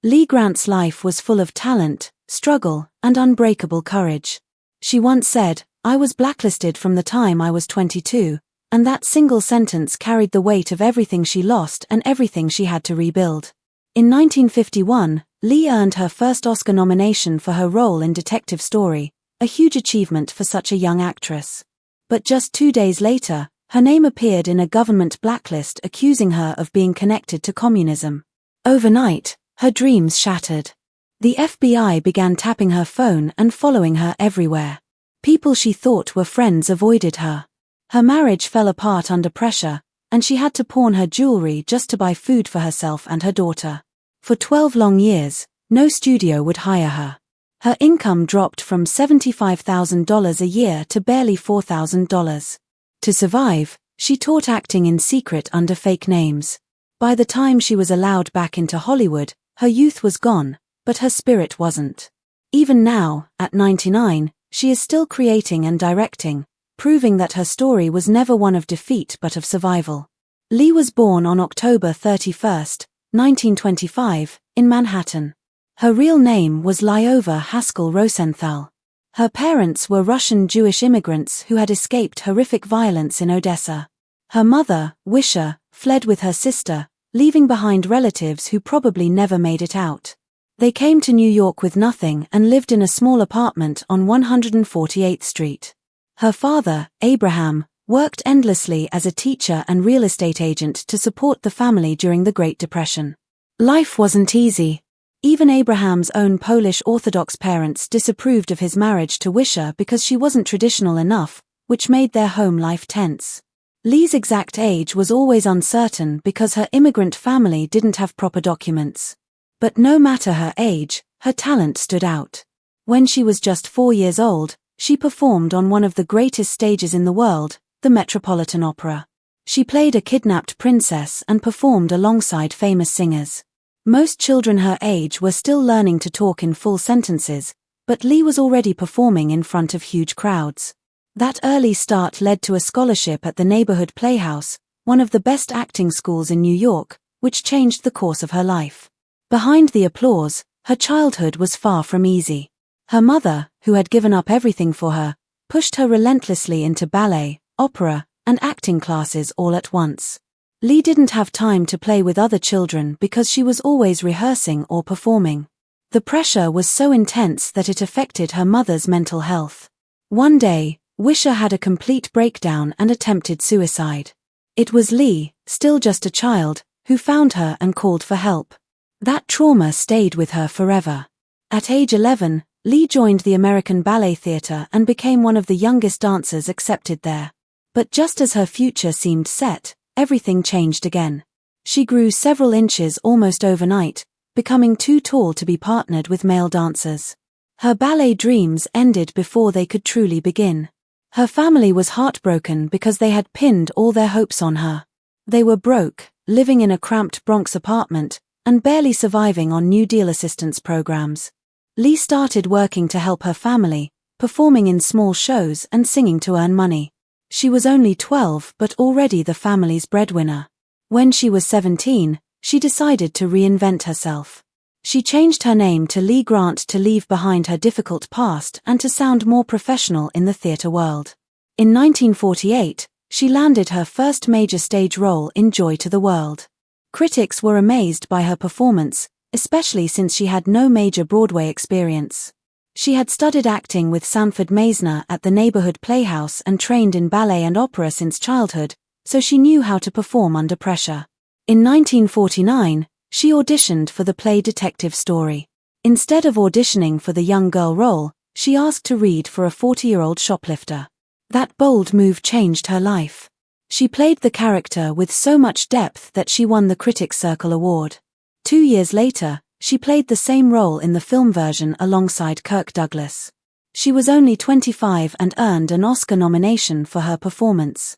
Lee Grant's life was full of talent, struggle, and unbreakable courage. She once said, "I was blacklisted from the time I was 22, and that single sentence carried the weight of everything she lost and everything she had to rebuild." In 1951, Lee earned her first Oscar nomination for her role in Detective Story, a huge achievement for such a young actress. But just 2 days later, her name appeared in a government blacklist accusing her of being connected to communism. Overnight, her dreams shattered. The FBI began tapping her phone and following her everywhere. People she thought were friends avoided her. Her marriage fell apart under pressure, and she had to pawn her jewelry just to buy food for herself and her daughter. For 12 long years, no studio would hire her. Her income dropped from $75,000 a year to barely $4,000. To survive, she taught acting in secret under fake names. By the time she was allowed back into Hollywood, her youth was gone, but her spirit wasn't. Even now, at 99, she is still creating and directing, proving that her story was never one of defeat but of survival. Lee was born on October 31, 1925, in Manhattan. Her real name was Lyova Haskell Rosenthal. Her parents were Russian Jewish immigrants who had escaped horrific violence in Odessa. Her mother, Wisha, fled with her sister, leaving behind relatives who probably never made it out. They came to New York with nothing and lived in a small apartment on 148th Street. Her father, Abraham, worked endlessly as a teacher and real estate agent to support the family during the Great Depression. Life wasn't easy. Even Abraham's own Polish Orthodox parents disapproved of his marriage to Wisha because she wasn't traditional enough, which made their home life tense. Lee's exact age was always uncertain because her immigrant family didn't have proper documents. But no matter her age, her talent stood out. When she was just 4 years old, she performed on one of the greatest stages in the world, the Metropolitan Opera. She played a kidnapped princess and performed alongside famous singers. Most children her age were still learning to talk in full sentences, but Lee was already performing in front of huge crowds. That early start led to a scholarship at the neighborhood playhouse, one of the best acting schools in New York, which changed the course of her life. Behind the applause, her childhood was far from easy. Her mother, who had given up everything for her, pushed her relentlessly into ballet, opera, and acting classes all at once. Lee didn't have time to play with other children because she was always rehearsing or performing. The pressure was so intense that it affected her mother's mental health. One day, Wisha had a complete breakdown and attempted suicide. It was Lee, still just a child, who found her and called for help. That trauma stayed with her forever. At age 11, Lee joined the American Ballet Theatre and became one of the youngest dancers accepted there. But just as her future seemed set, everything changed again. She grew several inches almost overnight, becoming too tall to be partnered with male dancers. Her ballet dreams ended before they could truly begin. Her family was heartbroken because they had pinned all their hopes on her. They were broke, living in a cramped Bronx apartment, and barely surviving on New Deal assistance programs. Lee started working to help her family, performing in small shows and singing to earn money. She was only 12 but already the family's breadwinner. When she was 17, she decided to reinvent herself. She changed her name to Lee Grant to leave behind her difficult past and to sound more professional in the theater world. In 1948, she landed her first major stage role in Joy to the World. Critics were amazed by her performance, especially since she had no major Broadway experience. She had studied acting with Sanford Meisner at the neighborhood playhouse and trained in ballet and opera since childhood, so she knew how to perform under pressure. In 1949, she auditioned for the play Detective Story. Instead of auditioning for the young girl role, she asked to read for a 40-year-old shoplifter. That bold move changed her life. She played the character with so much depth that she won the Critics Circle Award. 2 years later, she played the same role in the film version alongside Kirk Douglas. She was only 25 and earned an Oscar nomination for her performance.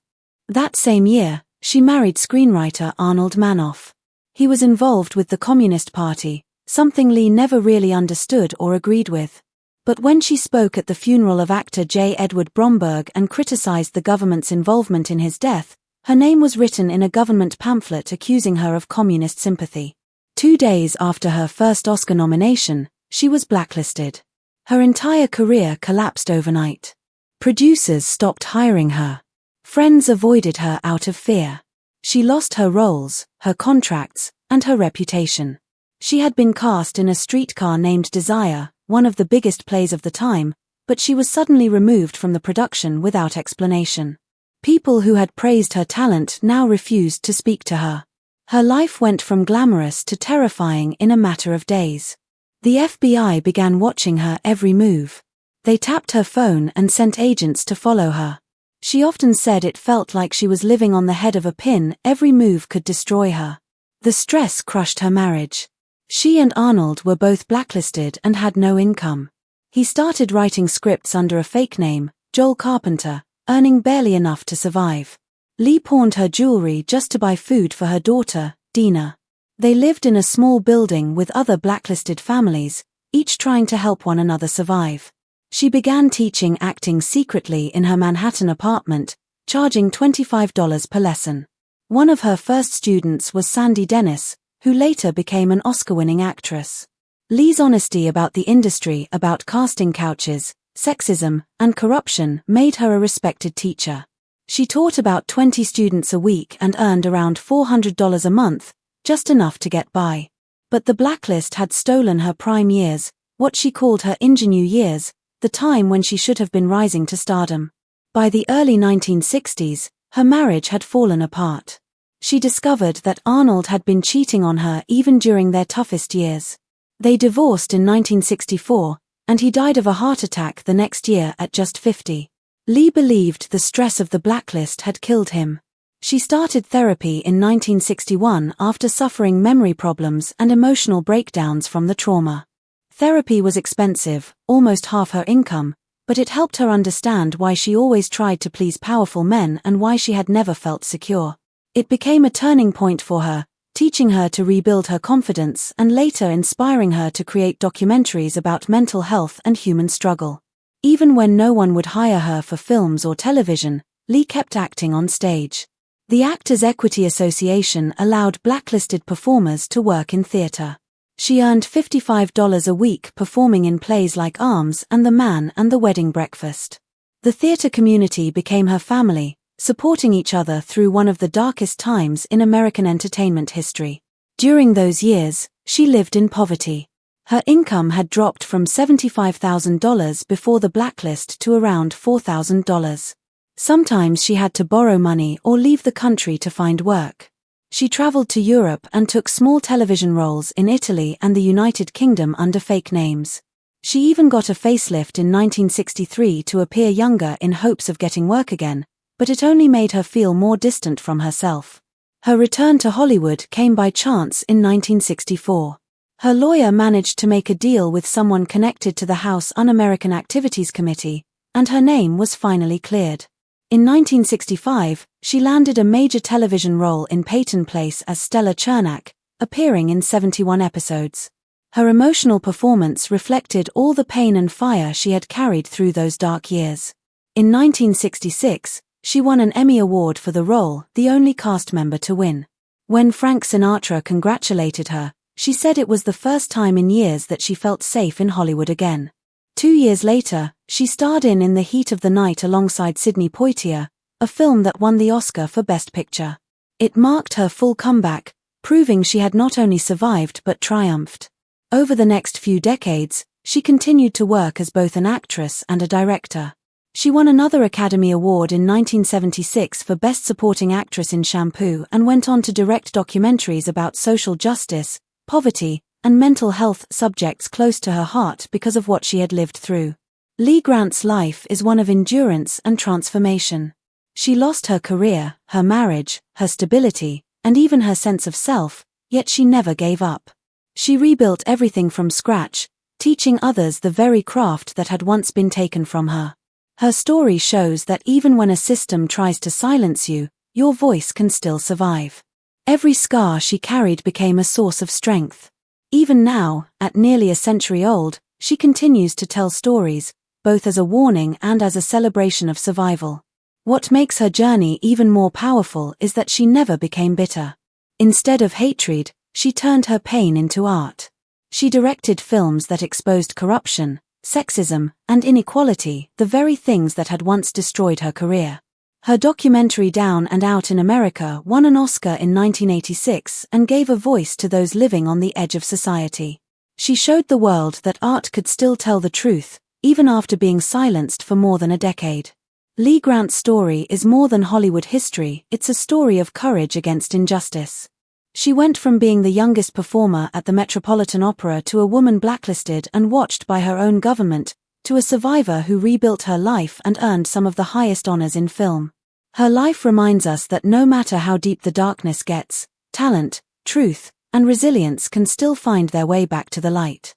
That same year, she married screenwriter Arnold Manoff. He was involved with the Communist Party, something Lee never really understood or agreed with. But when she spoke at the funeral of actor J. Edward Bromberg and criticized the government's involvement in his death, her name was written in a government pamphlet accusing her of communist sympathy. 2 days after her first Oscar nomination, she was blacklisted. Her entire career collapsed overnight. Producers stopped hiring her. Friends avoided her out of fear. She lost her roles, her contracts, and her reputation. She had been cast in A Streetcar Named Desire, one of the biggest plays of the time, but she was suddenly removed from the production without explanation. People who had praised her talent now refused to speak to her. Her life went from glamorous to terrifying in a matter of days. The FBI began watching her every move. They tapped her phone and sent agents to follow her. She often said it felt like she was living on the head of a pin. Every move could destroy her. The stress crushed her marriage. She and Arnold were both blacklisted and had no income. He started writing scripts under a fake name, Joel Carpenter, earning barely enough to survive. Lee pawned her jewelry just to buy food for her daughter, Dina. They lived in a small building with other blacklisted families, each trying to help one another survive. She began teaching acting secretly in her Manhattan apartment, charging $25 per lesson. One of her first students was Sandy Dennis, who later became an Oscar-winning actress. Lee's honesty about the industry, about casting couches, sexism, and corruption made her a respected teacher. She taught about 20 students a week and earned around $400 a month, just enough to get by. But the blacklist had stolen her prime years, what she called her ingenue years, the time when she should have been rising to stardom. By the early 1960s, her marriage had fallen apart. She discovered that Arnold had been cheating on her even during their toughest years. They divorced in 1964, and he died of a heart attack the next year at just 50. Lee believed the stress of the blacklist had killed him. She started therapy in 1961 after suffering memory problems and emotional breakdowns from the trauma. Therapy was expensive, almost half her income, but it helped her understand why she always tried to please powerful men and why she had never felt secure. It became a turning point for her, teaching her to rebuild her confidence and later inspiring her to create documentaries about mental health and human struggle. Even when no one would hire her for films or television, Lee kept acting on stage. The Actors Equity Association allowed blacklisted performers to work in theater. She earned $55 a week performing in plays like Arms and The Man and the Wedding Breakfast. The theater community became her family, supporting each other through one of the darkest times in American entertainment history. During those years, she lived in poverty. Her income had dropped from $75,000 before the blacklist to around $4,000. Sometimes she had to borrow money or leave the country to find work. She traveled to Europe and took small television roles in Italy and the United Kingdom under fake names. She even got a facelift in 1963 to appear younger in hopes of getting work again, but it only made her feel more distant from herself. Her return to Hollywood came by chance in 1964. Her lawyer managed to make a deal with someone connected to the House Un-American Activities Committee, and her name was finally cleared. In 1965, she landed a major television role in Peyton Place as Stella Chernak, appearing in 71 episodes. Her emotional performance reflected all the pain and fire she had carried through those dark years. In 1966, she won an Emmy Award for the role, the only cast member to win. When Frank Sinatra congratulated her, she said it was the first time in years that she felt safe in Hollywood again. 2 years later, she starred in The Heat of the Night alongside Sidney Poitier, a film that won the Oscar for Best Picture. It marked her full comeback, proving she had not only survived but triumphed. Over the next few decades, she continued to work as both an actress and a director. She won another Academy Award in 1976 for Best Supporting Actress in Shampoo and went on to direct documentaries about social justice, poverty, and mental health subjects close to her heart because of what she had lived through. Lee Grant's life is one of endurance and transformation. She lost her career, her marriage, her stability, and even her sense of self, yet she never gave up. She rebuilt everything from scratch, teaching others the very craft that had once been taken from her. Her story shows that even when a system tries to silence you, your voice can still survive. Every scar she carried became a source of strength. Even now, at nearly a century old, she continues to tell stories, both as a warning and as a celebration of survival. What makes her journey even more powerful is that she never became bitter. Instead of hatred, she turned her pain into art. She directed films that exposed corruption, sexism, and inequality, the very things that had once destroyed her career. Her documentary Down and Out in America won an Oscar in 1986 and gave a voice to those living on the edge of society. She showed the world that art could still tell the truth, even after being silenced for more than a decade. Lee Grant's story is more than Hollywood history, it's a story of courage against injustice. She went from being the youngest performer at the Metropolitan Opera to a woman blacklisted and watched by her own government, to a survivor who rebuilt her life and earned some of the highest honors in film. Her life reminds us that no matter how deep the darkness gets, talent, truth, and resilience can still find their way back to the light.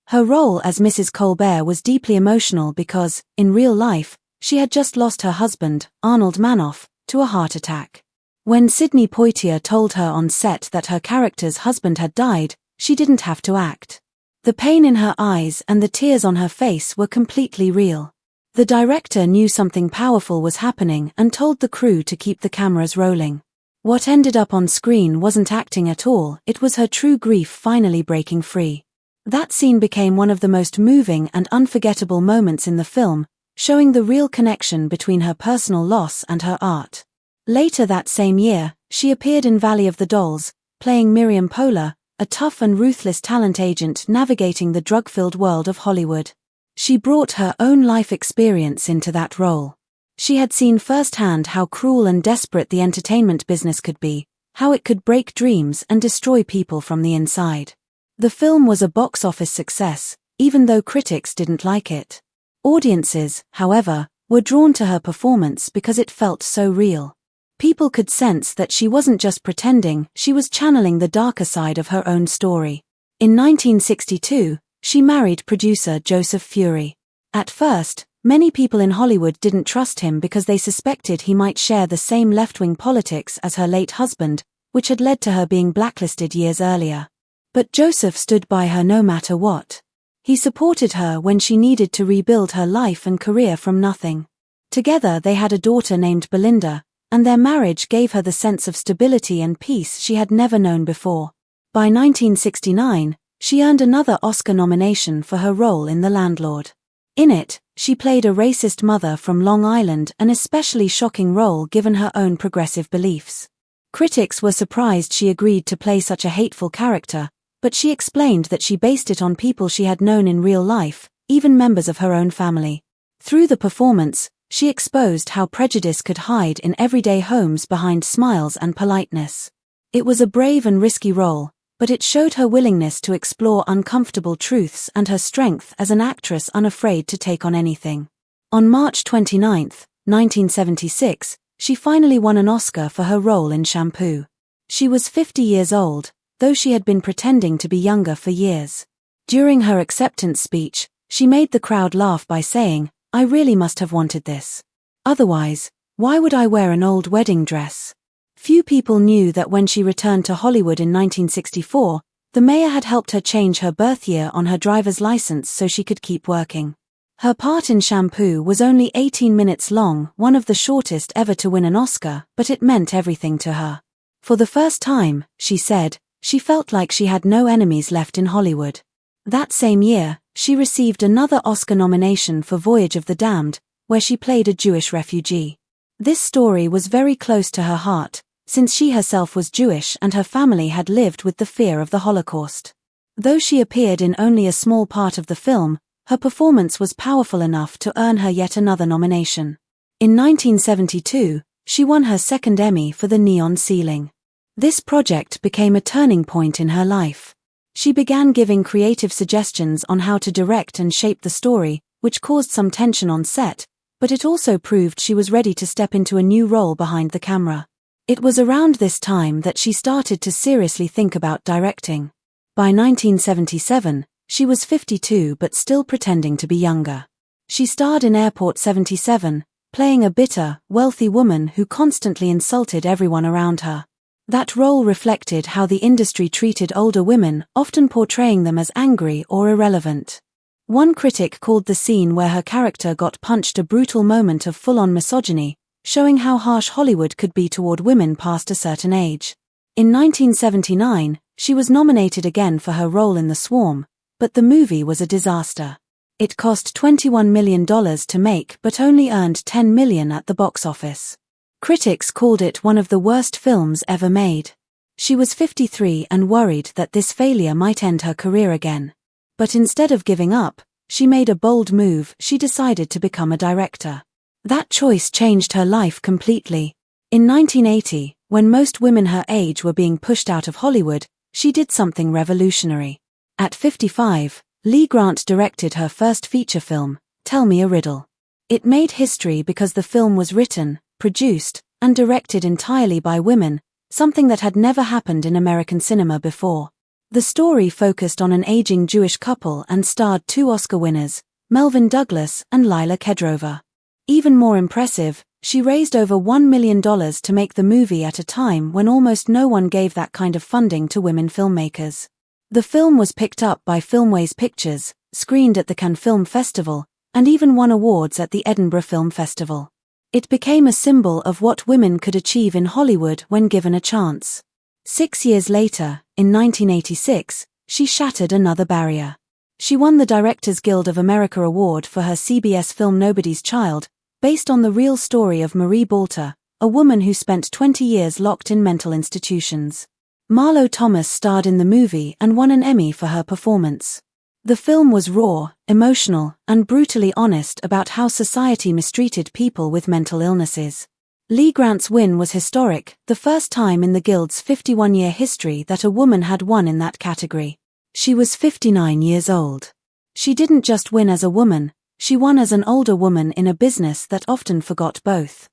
Her role as Mrs. Colbert was deeply emotional because, in real life, she had just lost her husband, Arnold Manoff, to a heart attack. When Sidney Poitier told her on set that her character's husband had died, she didn't have to act. The pain in her eyes and the tears on her face were completely real. The director knew something powerful was happening and told the crew to keep the cameras rolling. What ended up on screen wasn't acting at all, it was her true grief finally breaking free. That scene became one of the most moving and unforgettable moments in the film, showing the real connection between her personal loss and her art. Later that same year, she appeared in Valley of the Dolls, playing Miriam Poehler, a tough and ruthless talent agent navigating the drug-filled world of Hollywood. She brought her own life experience into that role. She had seen firsthand how cruel and desperate the entertainment business could be, how it could break dreams and destroy people from the inside. The film was a box office success, even though critics didn't like it. Audiences, however, were drawn to her performance because it felt so real. People could sense that she wasn't just pretending, she was channeling the darker side of her own story. In 1962, she married producer Joseph Feury. At first, many people in Hollywood didn't trust him because they suspected he might share the same left-wing politics as her late husband, which had led to her being blacklisted years earlier. But Joseph stood by her no matter what. He supported her when she needed to rebuild her life and career from nothing. Together they had a daughter named Belinda, and their marriage gave her the sense of stability and peace she had never known before. By 1969, she earned another Oscar nomination for her role in The Landlord. In it, she played a racist mother from Long Island, an especially shocking role given her own progressive beliefs. Critics were surprised she agreed to play such a hateful character, but she explained that she based it on people she had known in real life, even members of her own family. Through the performance, she exposed how prejudice could hide in everyday homes behind smiles and politeness. It was a brave and risky role, but it showed her willingness to explore uncomfortable truths and her strength as an actress unafraid to take on anything. On March 29, 1976, she finally won an Oscar for her role in Shampoo. She was 50 years old, though she had been pretending to be younger for years. During her acceptance speech, she made the crowd laugh by saying, "I really must have wanted this. Otherwise, why would I wear an old wedding dress?" Few people knew that when she returned to Hollywood in 1964, the mayor had helped her change her birth year on her driver's license so she could keep working. Her part in Shampoo was only 18 minutes long, one of the shortest ever to win an Oscar, but it meant everything to her. For the first time, she said, she felt like she had no enemies left in Hollywood. That same year, she received another Oscar nomination for Voyage of the Damned, where she played a Jewish refugee. This story was very close to her heart, since she herself was Jewish and her family had lived with the fear of the Holocaust. Though she appeared in only a small part of the film, her performance was powerful enough to earn her yet another nomination. In 1972, she won her second Emmy for The Neon Ceiling. This project became a turning point in her life. She began giving creative suggestions on how to direct and shape the story, which caused some tension on set, but it also proved she was ready to step into a new role behind the camera. It was around this time that she started to seriously think about directing. By 1977, she was 52 but still pretending to be younger. She starred in Airport 77, playing a bitter, wealthy woman who constantly insulted everyone around her. That role reflected how the industry treated older women, often portraying them as angry or irrelevant. One critic called the scene where her character got punched a brutal moment of full-on misogyny, showing how harsh Hollywood could be toward women past a certain age. In 1979, She was nominated again for her role in The Swarm, but the movie was a disaster. It cost $21 million to make but only earned $10 million at the box office. Critics called it one of the worst films ever made. She was 53 and worried that this failure might end her career again. But instead of giving up, she made a bold move. She decided to become a director. That choice changed her life completely. In 1980, when most women her age were being pushed out of Hollywood, she did something revolutionary. At 55, Lee Grant directed her first feature film, Tell Me a Riddle. It made history because the film was written, produced, and directed entirely by women, something that had never happened in American cinema before. The story focused on an aging Jewish couple and starred two Oscar winners, Melvyn Douglas and Lila Kedrova. Even more impressive, she raised over $1 million to make the movie at a time when almost no one gave that kind of funding to women filmmakers. The film was picked up by Filmways Pictures, screened at the Cannes Film Festival, and even won awards at the Edinburgh Film Festival. It became a symbol of what women could achieve in Hollywood when given a chance. 6 years later, in 1986, she shattered another barrier. She won the Directors Guild of America Award for her CBS film Nobody's Child, based on the real story of Marie Balter, a woman who spent 20 years locked in mental institutions. Marlo Thomas starred in the movie and won an Emmy for her performance. The film was raw, emotional, and brutally honest about how society mistreated people with mental illnesses. Lee Grant's win was historic, the first time in the Guild's 51-year history that a woman had won in that category. She was 59 years old. She didn't just win as a woman, she won as an older woman in a business that often forgot both.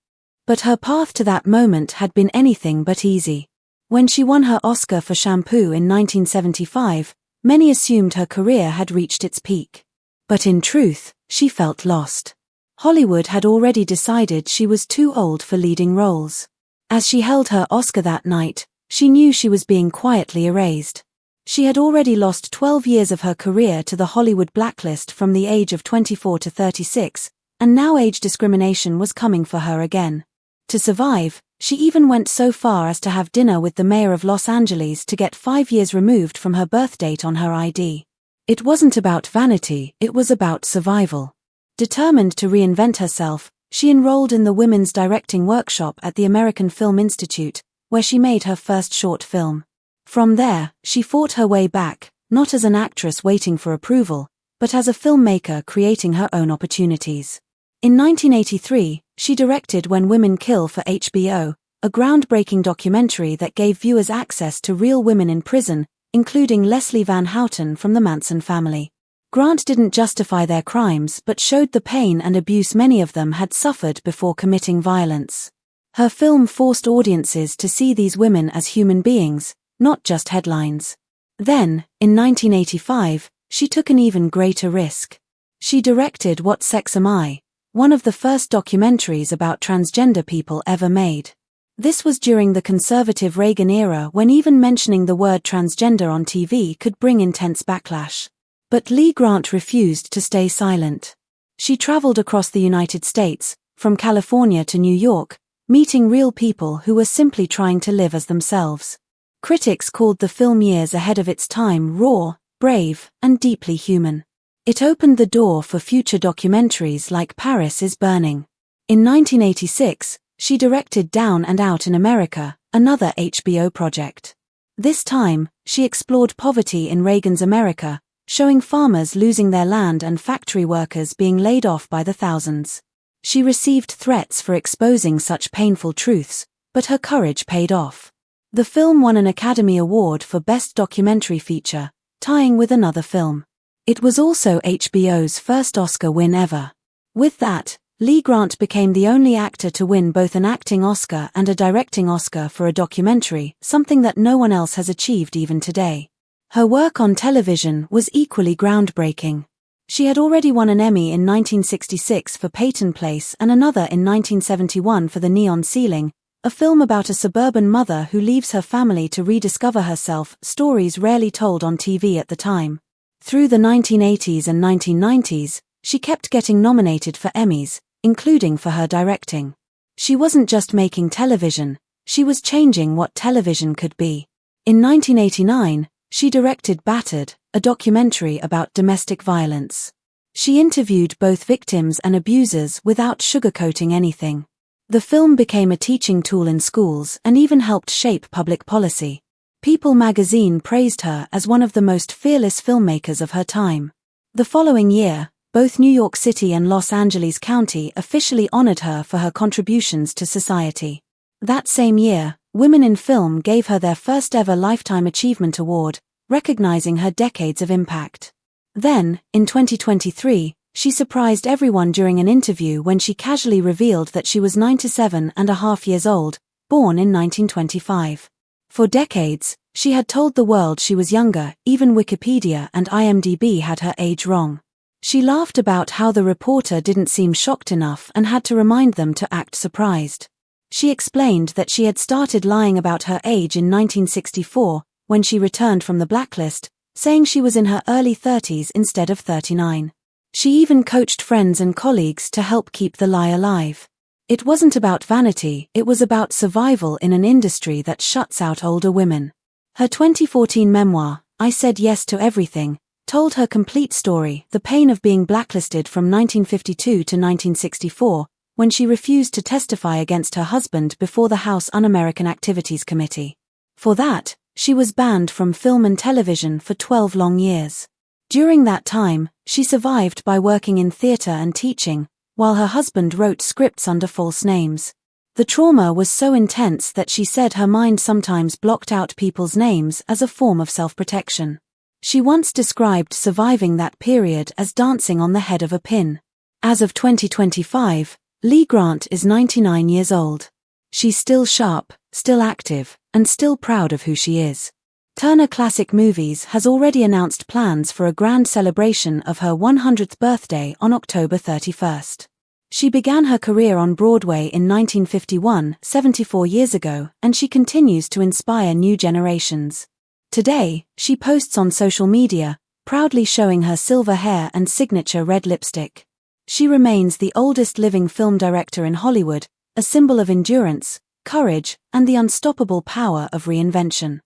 But her path to that moment had been anything but easy. When she won her Oscar for Shampoo in 1975, many assumed her career had reached its peak. But in truth, she felt lost. Hollywood had already decided she was too old for leading roles. As she held her Oscar that night, she knew she was being quietly erased. She had already lost 12 years of her career to the Hollywood blacklist from the age of 24 to 36, and now age discrimination was coming for her again. To survive, she even went so far as to have dinner with the mayor of Los Angeles to get 5 years removed from her birth date on her ID. It wasn't about vanity, it was about survival. Determined to reinvent herself, she enrolled in the Women's Directing Workshop at the American Film Institute, where she made her first short film. From there, she fought her way back, not as an actress waiting for approval, but as a filmmaker creating her own opportunities. In 1983, she directed When Women Kill for HBO, a groundbreaking documentary that gave viewers access to real women in prison, including Leslie Van Houten from the Manson family. Grant didn't justify their crimes but showed the pain and abuse many of them had suffered before committing violence. Her film forced audiences to see these women as human beings, not just headlines. Then, in 1985, she took an even greater risk. She directed What Sex Am I?, one of the first documentaries about transgender people ever made. This was during the conservative Reagan era when even mentioning the word transgender on TV could bring intense backlash. But Lee Grant refused to stay silent. She traveled across the United States, from California to New York, meeting real people who were simply trying to live as themselves. Critics called the film years ahead of its time raw, brave, and deeply human. It opened the door for future documentaries like Paris is Burning. In 1986, she directed Down and Out in America, another HBO project. This time, she explored poverty in Reagan's America, showing farmers losing their land and factory workers being laid off by the thousands. She received threats for exposing such painful truths, but her courage paid off. The film won an Academy Award for Best Documentary Feature, tying with another film. It was also HBO's first Oscar win ever. With that, Lee Grant became the only actor to win both an acting Oscar and a directing Oscar for a documentary, something that no one else has achieved even today. Her work on television was equally groundbreaking. She had already won an Emmy in 1966 for Peyton Place and another in 1971 for The Neon Ceiling, a film about a suburban mother who leaves her family to rediscover herself, stories rarely told on TV at the time. Through the 1980s and 1990s, she kept getting nominated for Emmys, including for her directing. She wasn't just making television, she was changing what television could be. In 1989, she directed Battered, a documentary about domestic violence. She interviewed both victims and abusers without sugarcoating anything. The film became a teaching tool in schools and even helped shape public policy. People magazine praised her as one of the most fearless filmmakers of her time. The following year, both New York City and Los Angeles County officially honored her for her contributions to society. That same year, Women in Film gave her their first ever Lifetime Achievement Award, recognizing her decades of impact. Then, in 2023, she surprised everyone during an interview when she casually revealed that she was 97.5 years old, born in 1925. For decades, she had told the world she was younger, even Wikipedia and IMDb had her age wrong. She laughed about how the reporter didn't seem shocked enough and had to remind them to act surprised. She explained that she had started lying about her age in 1964, when she returned from the blacklist, saying she was in her early 30s instead of 39. She even coached friends and colleagues to help keep the lie alive. It wasn't about vanity, it was about survival in an industry that shuts out older women. Her 2014 memoir, I Said Yes to Everything, told her complete story, the pain of being blacklisted from 1952 to 1964, when she refused to testify against her husband before the House Un-American Activities Committee. For that, she was banned from film and television for 12 long years. During that time, she survived by working in theater and teaching, while her husband wrote scripts under false names. The trauma was so intense that she said her mind sometimes blocked out people's names as a form of self-protection. She once described surviving that period as dancing on the head of a pin. As of 2025, Lee Grant is 99 years old. She's still sharp, still active, and still proud of who she is. Turner Classic Movies has already announced plans for a grand celebration of her 100th birthday on October 31st. She began her career on Broadway in 1951, 74 years ago, and she continues to inspire new generations. Today, she posts on social media, proudly showing her silver hair and signature red lipstick. She remains the oldest living film director in Hollywood, a symbol of endurance, courage, and the unstoppable power of reinvention.